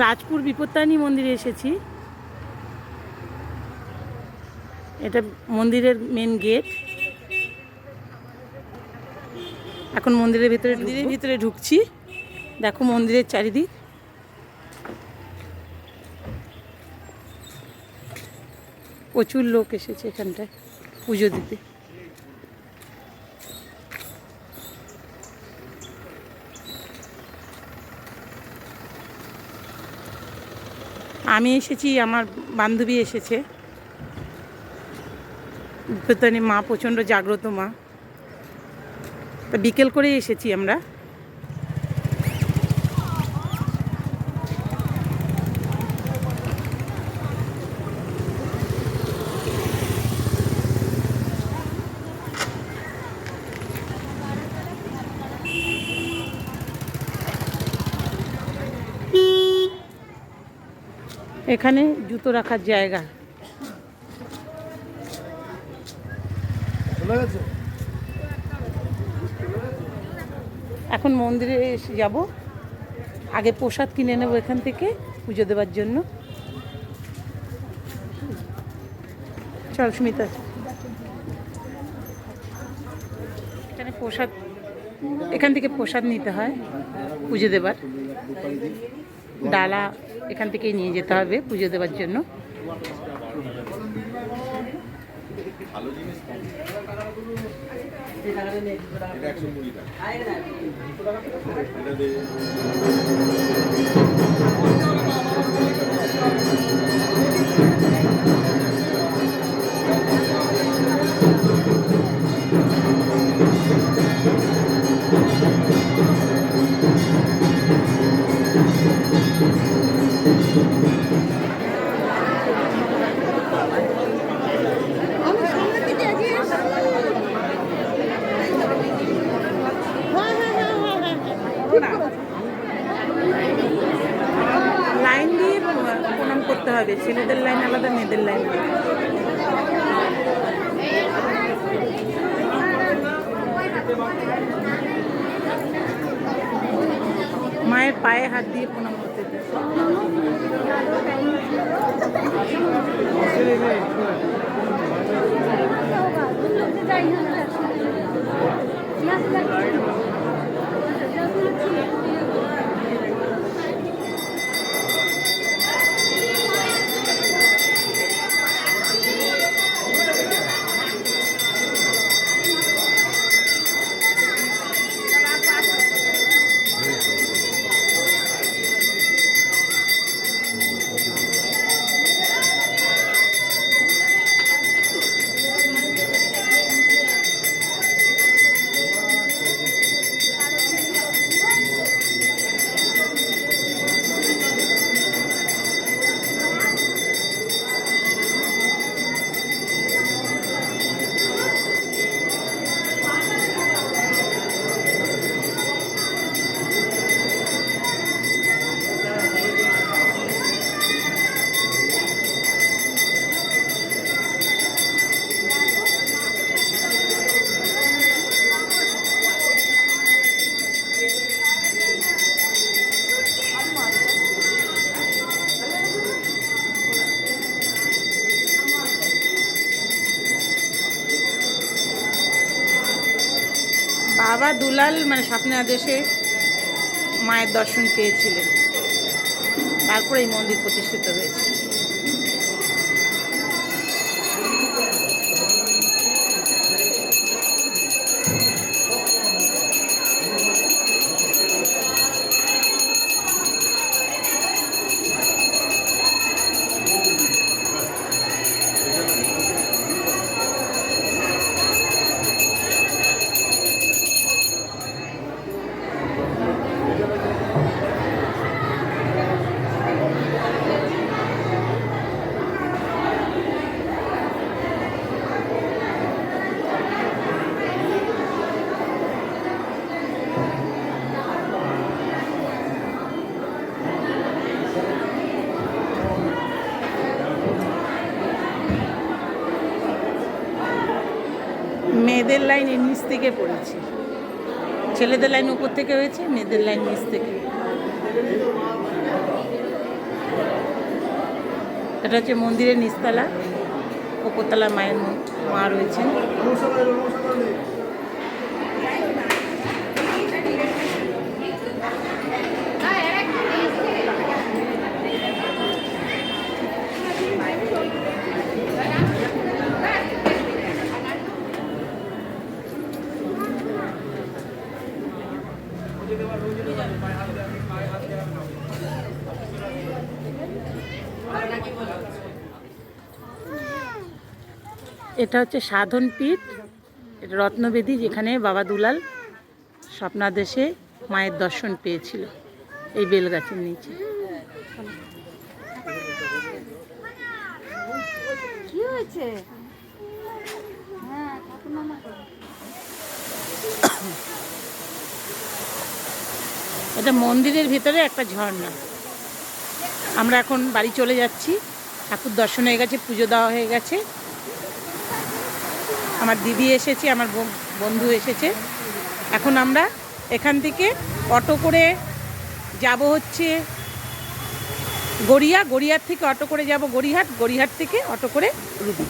রাজপুর বিপত্তারিণী মন্দিরে এসেছি। এটা মন্দিরের মেন গেট। এখন মন্দিরের ভিতরে ঢুকছি। দেখো মন্দিরের চারিদিক। প্রচুর লোক এসেছে এখানটায় পুজো দিতে। আমি এসেছি, আমার বান্ধবী এসেছে। বিপত্তারিণী মা প্রচণ্ড জাগ্রত মা, তা বিকেল করে এসেছি আমরা। এখানে জুতো রাখার জায়গা। এখন মন্দিরে এসে যাব, আগে প্রসাদ কিনে নেব এখান থেকে পুজো দেওয়ার জন্য। চল সুমিতা। এখানে প্রসাদ, এখান থেকে প্রসাদ নিতে হয় পুজো দেবার। ডালা এখান থেকেই নিয়ে যেতে হবে পুজো দেওয়ার জন্য। লাইন দিয়ে প্রণাম করতে হবে, ছেলেদের লাইন আলাদা, মেয়েদের লাইন আলাদা। মায়ের পায়ে হাত দিয়ে প্রণাম করতে হবে। বাবা দুলাল মানে স্বপ্নে আদেশে মায়ের দর্শন পেয়েছিলেন, তারপরে এই মন্দির প্রতিষ্ঠিত হয়েছে। মেয়েদের লাইন এর নিচ থেকে পড়েছে, ছেলেদের লাইন উপর থেকে হয়েছে, মেয়েদের লাইন নিচ থেকে। এটা হচ্ছে মন্দিরের নিচতলা, উপরতলা মায়ের মা রয়েছেন। এটা হচ্ছে সাধন পীঠ, এটা রত্নবেদী, যেখানে বাবা দুলাল স্বপ্নাদেশে মায়ের দর্শন পেয়েছিল, এই বেলগাছের নিচে। কি হয়েছে? এটা মন্দিরের ভিতরে একটা ঝর্ণা। আমরা এখন বাড়ি চলে যাচ্ছি, ঠাকুর দর্শন হয়ে গেছে, পুজো দেওয়া হয়ে গেছে। আমার দিদি এসেছে, আমার বন্ধু এসেছে। এখন আমরা এখান থেকে অটো করে যাব হচ্ছে গড়িয়ার থেকে অটো করে যাব গড়িয়াহাট, গড়িয়াহাট থেকে অটো করে রুবি।